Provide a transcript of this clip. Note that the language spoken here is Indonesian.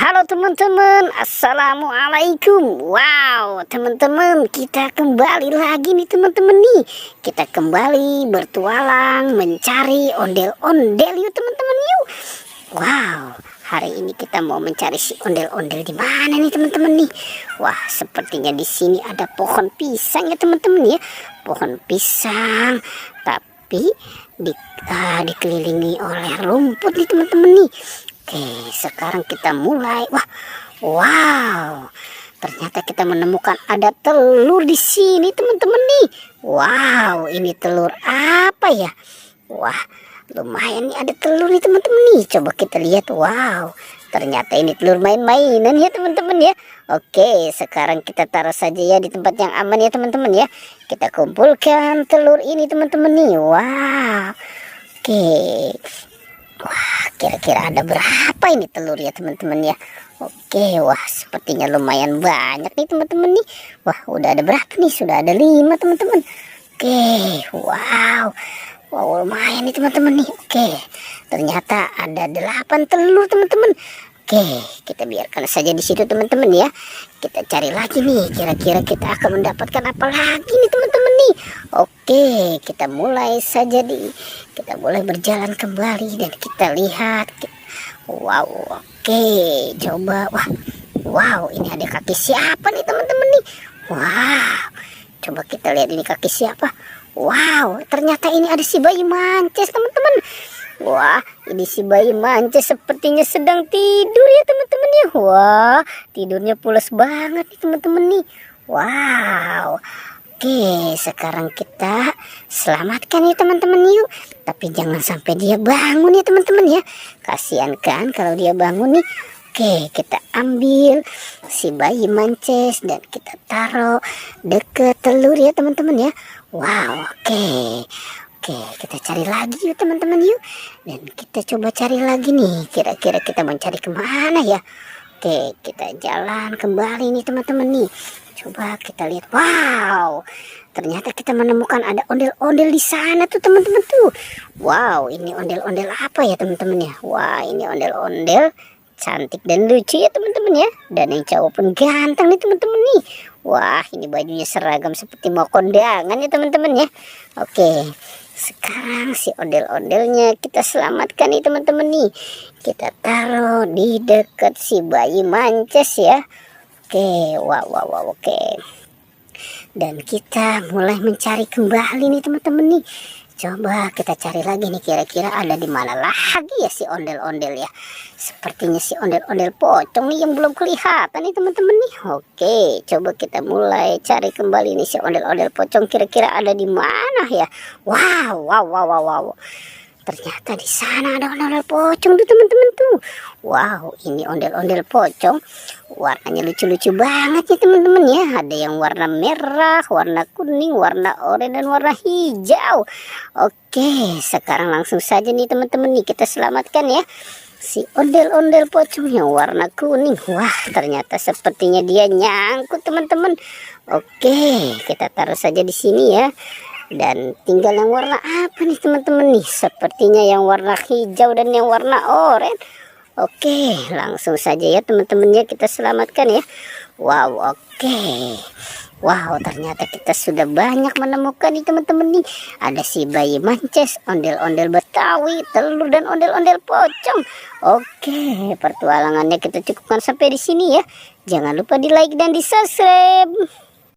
Halo teman-teman, assalamualaikum. Wow, teman-teman, kita kembali lagi nih teman-teman nih. Kita kembali bertualang mencari ondel-ondel yuk teman-teman yuk. Wow, hari ini kita mau mencari si ondel-ondel di mana nih teman-teman nih. Wah, sepertinya di sini ada pohon pisang ya teman-teman ya. Pohon pisang, tapi dikelilingi oleh rumput nih teman-teman nih. Oke, sekarang kita mulai. Wow, ternyata kita menemukan ada telur di sini teman-teman nih. Wow, ini telur apa ya? Wah, lumayan nih ada telur nih teman-teman nih. Coba kita lihat. Wow, ternyata ini telur main-mainan ya teman-teman ya. Oke, sekarang kita taruh saja ya di tempat yang aman ya teman-teman ya. Kita kumpulkan telur ini teman-teman nih. Wow, oke. Wah, kira-kira ada berapa ini telur ya teman-teman ya. Oke, wah sepertinya lumayan banyak nih teman-teman nih. Wah, udah ada berapa nih? Sudah ada 5 teman-teman. Oke, wow. Wow, lumayan nih teman-teman nih. Oke, ternyata ada 8 telur teman-teman. Oke, kita biarkan saja di situ teman-teman ya. Kita cari lagi nih, kira-kira kita akan mendapatkan apa lagi nih teman-teman nih. Oke, kita mulai saja kita boleh berjalan kembali dan kita lihat. Wow, oke, coba. Wow, ini ada kaki siapa nih teman-teman nih. Wow, coba kita lihat ini kaki siapa. Wow, ternyata ini ada si bayi mancis teman-teman. Wah, ini si bayi mancis sepertinya sedang tidur ya teman-teman ya. Wah, tidurnya pulas banget nih teman-teman nih. Wow. Oke, sekarang kita selamatkan ya teman-teman yuk. Tapi jangan sampai dia bangun ya teman-teman ya. Kasihan kan kalau dia bangun nih. Oke, kita ambil si bayi mancis dan kita taruh deket telur ya teman-teman ya. Wow, oke. Oke, kita cari lagi yuk teman-teman yuk. Dan kita coba cari lagi nih. Kira-kira kita mau cari kemana ya. Oke, kita jalan kembali nih teman-teman nih. Coba kita lihat. Wow, ternyata kita menemukan ada ondel-ondel di sana tuh teman-teman tuh. Wow, ini ondel-ondel apa ya teman-teman ya. Wah, ini ondel-ondel cantik dan lucu ya teman-teman ya. Dan yang cowok pun ganteng nih teman-teman nih. Wah, ini bajunya seragam seperti mau kondangan ya teman-teman ya. Oke, sekarang si ondel-ondelnya kita selamatkan nih teman-teman nih. Kita taruh di dekat si bayi mancis ya. Oke, wow, oke. Dan kita mulai mencari kembali nih teman-teman nih. Coba kita cari lagi nih, kira-kira ada di mana lagi ya si ondel-ondel ya. Sepertinya si ondel-ondel pocong nih yang belum kelihatan nih teman-teman nih. Oke, coba kita mulai cari kembali nih si ondel-ondel pocong, kira-kira ada di mana ya. Wow. Ternyata di sana ada ondel-ondel pocong tuh teman-teman tuh. Wow, ini ondel-ondel pocong warnanya lucu-lucu banget ya teman-teman ya. Ada yang warna merah, warna kuning, warna oranye dan warna hijau. Oke, sekarang langsung saja nih teman-teman nih kita selamatkan ya si ondel-ondel pocong yang warna kuning. Wah, ternyata sepertinya dia nyangkut teman-teman. Oke, kita taruh saja di sini ya. Dan tinggal yang warna apa nih teman-teman nih? Sepertinya yang warna hijau dan yang warna oranye. Oke, langsung saja ya teman-teman ya kita selamatkan ya. Wow, oke. Wow, ternyata kita sudah banyak menemukan nih teman-teman nih. Ada si bayi mancis, ondel-ondel Betawi, telur dan ondel-ondel pocong. Oke, pertualangannya kita cukupkan sampai di sini ya. Jangan lupa di like dan di subscribe.